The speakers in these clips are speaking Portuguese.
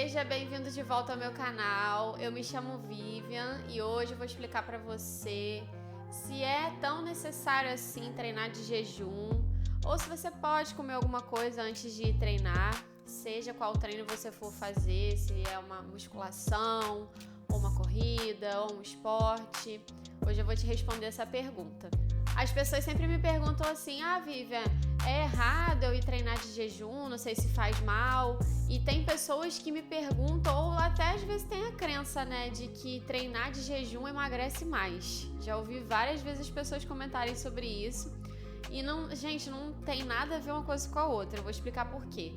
Seja bem-vindo de volta ao meu canal. Eu me chamo Vivian e hoje eu vou explicar para você se é tão necessário assim treinar de jejum ou se você pode comer alguma coisa antes de treinar, seja qual treino você for fazer, se é uma musculação, ou uma corrida, ou um esporte. Hoje eu vou te responder essa pergunta. As pessoas sempre me perguntam assim: Vivian, é errado eu ir treinar de jejum? Não sei se faz mal. E tem pessoas que me perguntam, ou até às vezes tem a crença, né, de que treinar de jejum emagrece mais. Já ouvi várias vezes as pessoas comentarem sobre isso. E gente, não tem nada a ver uma coisa com a outra. Eu vou explicar por quê.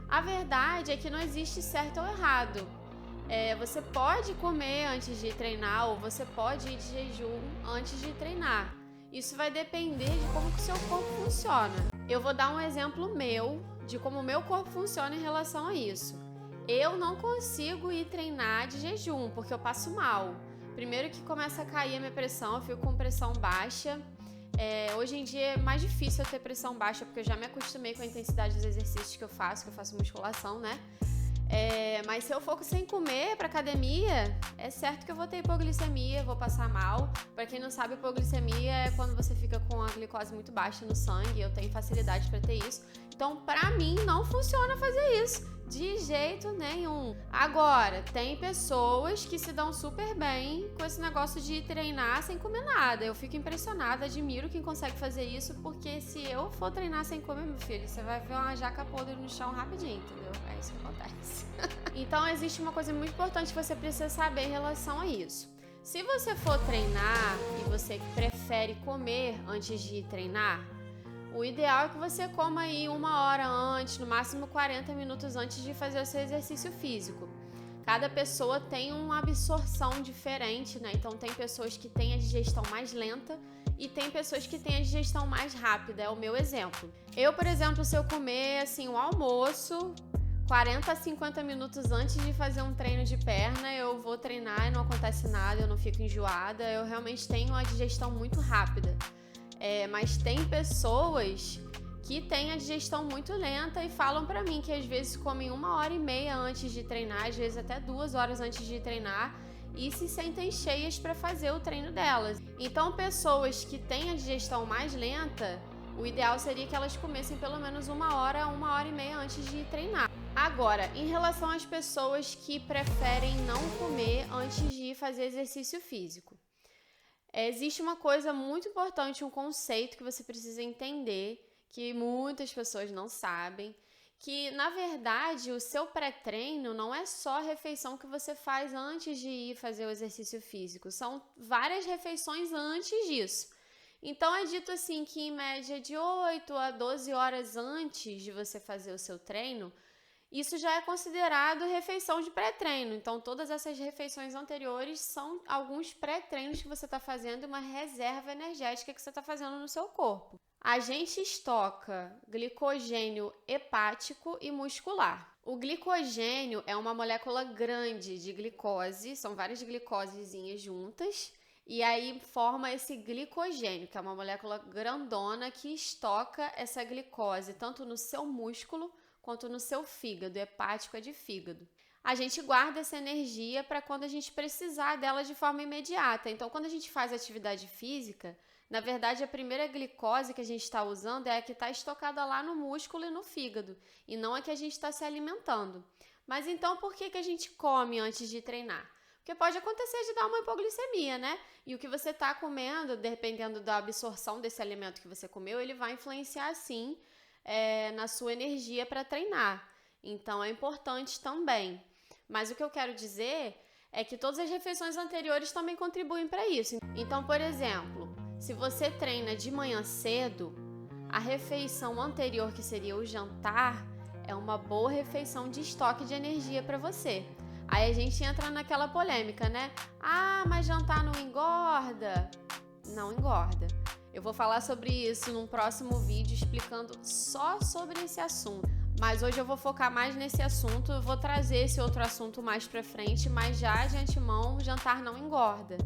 A verdade é que não existe certo ou errado. Você pode comer antes de treinar, ou você pode ir de jejum antes de treinar. Isso vai depender de como que o seu corpo funciona. Eu vou dar um exemplo meu de como o meu corpo funciona em relação a isso. Eu não consigo ir treinar de jejum porque eu passo mal. Primeiro que começa a cair a minha pressão, eu fico com pressão baixa. Hoje em dia é mais difícil eu ter pressão baixa porque eu já me acostumei com a intensidade dos exercícios que eu faço musculação, né? Mas se eu for sem comer pra academia, é certo que eu vou ter hipoglicemia, vou passar mal. Pra quem não sabe, hipoglicemia é quando você fica com a glicose muito baixa no sangue. Eu tenho facilidade pra ter isso. Então, pra mim, não funciona fazer isso de jeito nenhum. Agora, tem pessoas que se dão super bem com esse negócio de treinar sem comer nada. Eu fico impressionada, admiro quem consegue fazer isso, porque se eu for treinar sem comer, meu filho, você vai ver uma jaca podre no chão rapidinho, entendeu? É isso que acontece. Então, existe uma coisa muito importante que você precisa saber em relação a isso. Se você for treinar e você prefere comer antes de treinar, o ideal é que você coma aí 1 hora antes, no máximo 40 minutos antes de fazer o seu exercício físico. Cada pessoa tem uma absorção diferente, né? Então tem pessoas que têm a digestão mais lenta e tem pessoas que têm a digestão mais rápida, é o meu exemplo. Eu, por exemplo, se eu comer assim o almoço 40 a 50 minutos antes de fazer um treino de perna, eu vou treinar e não acontece nada, eu não fico enjoada, eu realmente tenho uma digestão muito rápida. Mas tem pessoas que têm a digestão muito lenta e falam pra mim que às vezes comem 1h30 antes de treinar, às vezes até 2 horas antes de treinar e se sentem cheias para fazer o treino delas. Então, pessoas que têm a digestão mais lenta, o ideal seria que elas comessem pelo menos 1 hora, 1h30 antes de treinar. Agora, em relação às pessoas que preferem não comer antes de fazer exercício físico, existe uma coisa muito importante, um conceito que você precisa entender, que muitas pessoas não sabem, que na verdade o seu pré-treino não é só a refeição que você faz antes de ir fazer o exercício físico, são várias refeições antes disso. Então é dito assim que em média de 8 a 12 horas antes de você fazer o seu treino, isso já é considerado refeição de pré-treino. Então, todas essas refeições anteriores são alguns pré-treinos que você está fazendo, uma reserva energética que você está fazendo no seu corpo. A gente estoca glicogênio hepático e muscular. O glicogênio é uma molécula grande de glicose, são várias glicosezinhas juntas, e aí forma esse glicogênio, que é uma molécula grandona que estoca essa glicose tanto no seu músculo quanto no seu fígado. Hepático é de fígado. A gente guarda essa energia para quando a gente precisar dela de forma imediata. Então, quando a gente faz atividade física, na verdade, a primeira glicose que a gente está usando é a que está estocada lá no músculo e no fígado, e não a que a gente está se alimentando. Mas então, por que a gente come antes de treinar? Porque pode acontecer de dar uma hipoglicemia, né? E o que você está comendo, dependendo da absorção desse alimento que você comeu, ele vai influenciar, sim, na sua energia para treinar. Então é importante também. Mas o que eu quero dizer é que todas as refeições anteriores também contribuem para isso. Então, por exemplo, se você treina de manhã cedo, a refeição anterior, que seria o jantar, é uma boa refeição de estoque de energia para você. Aí a gente entra naquela polêmica, né? Mas jantar não engorda? Não engorda. Eu vou falar sobre isso num próximo vídeo explicando só sobre esse assunto. Mas hoje eu vou focar mais nesse assunto, eu vou trazer esse outro assunto mais pra frente, mas já de antemão, jantar não engorda.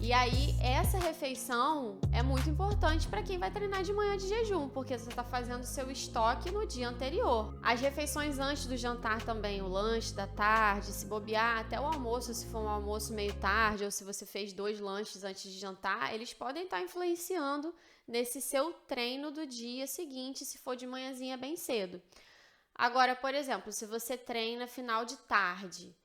E aí, essa refeição é muito importante para quem vai treinar de manhã de jejum, porque você está fazendo seu estoque no dia anterior. As refeições antes do jantar também, o lanche da tarde, se bobear, até o almoço, se for um almoço meio tarde, ou se você fez 2 lanches antes de jantar, eles podem estar influenciando nesse seu treino do dia seguinte, se for de manhãzinha bem cedo. Agora, por exemplo, se você treina final de tarde,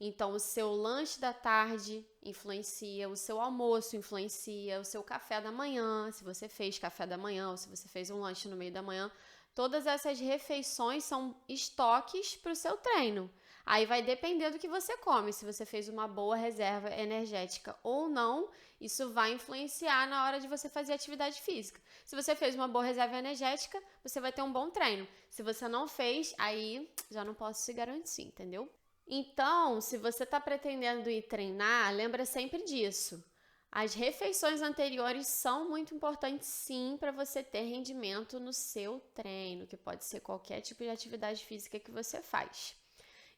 então o seu lanche da tarde influencia, o seu almoço influencia, o seu café da manhã, se você fez café da manhã ou se você fez um lanche no meio da manhã, todas essas refeições são estoques para o seu treino. Aí vai depender do que você come, se você fez uma boa reserva energética ou não, isso vai influenciar na hora de você fazer atividade física. Se você fez uma boa reserva energética, você vai ter um bom treino. Se você não fez, aí já não posso te garantir, entendeu? Então, se você está pretendendo ir treinar, lembra sempre disso. As refeições anteriores são muito importantes, sim, para você ter rendimento no seu treino, que pode ser qualquer tipo de atividade física que você faz.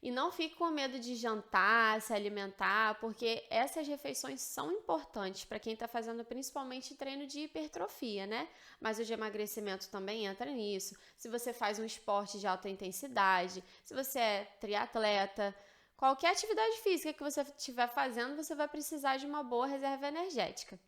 E não fique com medo de jantar, se alimentar, porque essas refeições são importantes para quem está fazendo principalmente treino de hipertrofia, né? Mas o de emagrecimento também entra nisso. Se você faz um esporte de alta intensidade, se você é triatleta, qualquer atividade física que você estiver fazendo, você vai precisar de uma boa reserva energética.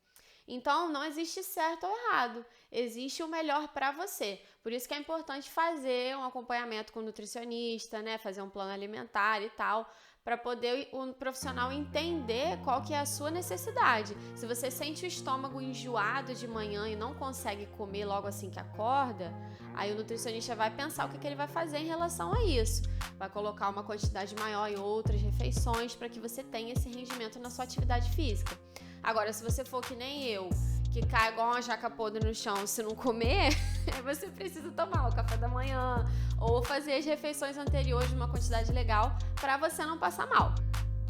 Então, não existe certo ou errado, existe o melhor para você. Por isso que é importante fazer um acompanhamento com o nutricionista, né? Fazer um plano alimentar e tal, para poder o profissional entender qual que é a sua necessidade. Se você sente o estômago enjoado de manhã e não consegue comer logo assim que acorda, aí o nutricionista vai pensar o que ele vai fazer em relação a isso. Vai colocar uma quantidade maior em outras refeições para que você tenha esse rendimento na sua atividade física. Agora, se você for que nem eu, que cai igual uma jaca podre no chão se não comer, você precisa tomar o café da manhã ou fazer as refeições anteriores de uma quantidade legal para você não passar mal.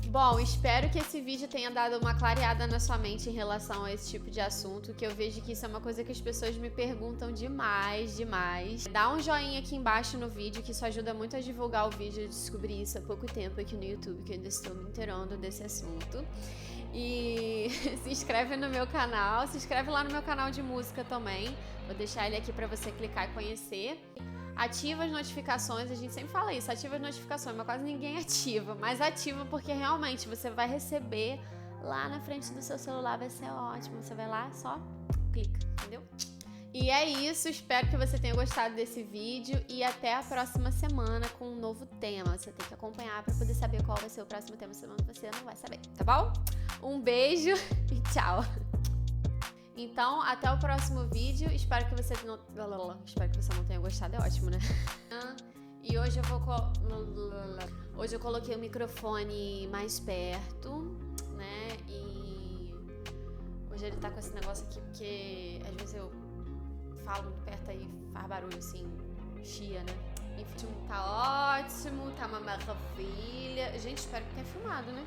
Bom, espero que esse vídeo tenha dado uma clareada na sua mente em relação a esse tipo de assunto, que eu vejo que isso é uma coisa que as pessoas me perguntam demais. Dá um joinha aqui embaixo no vídeo, que isso ajuda muito a divulgar o vídeo. Eu descobri isso há pouco tempo aqui no YouTube, que eu ainda estou me inteirando desse assunto. E se inscreve no meu canal, se inscreve lá no meu canal de música também. Vou deixar ele aqui pra você clicar e conhecer. Ativa as notificações, a gente sempre fala isso, ativa as notificações, mas quase ninguém ativa. Mas ativa porque realmente você vai receber lá na frente do seu celular, vai ser ótimo. Você vai lá, só clica, entendeu? E é isso, espero que você tenha gostado desse vídeo e até a próxima semana com um novo tema. Você tem que acompanhar para poder saber qual vai ser o próximo tema, senão você não vai saber, tá bom? Um beijo e tchau! Então, até o próximo vídeo. Espero que você não tenha gostado, é ótimo, né? E hoje hoje eu coloquei o microfone mais perto, né? E hoje ele tá com esse negócio aqui porque às vezes eu falo muito perto aí, faz barulho assim, chia, né? Enfim, tá ótimo, tá uma maravilha. Gente, espero que tenha filmado, né?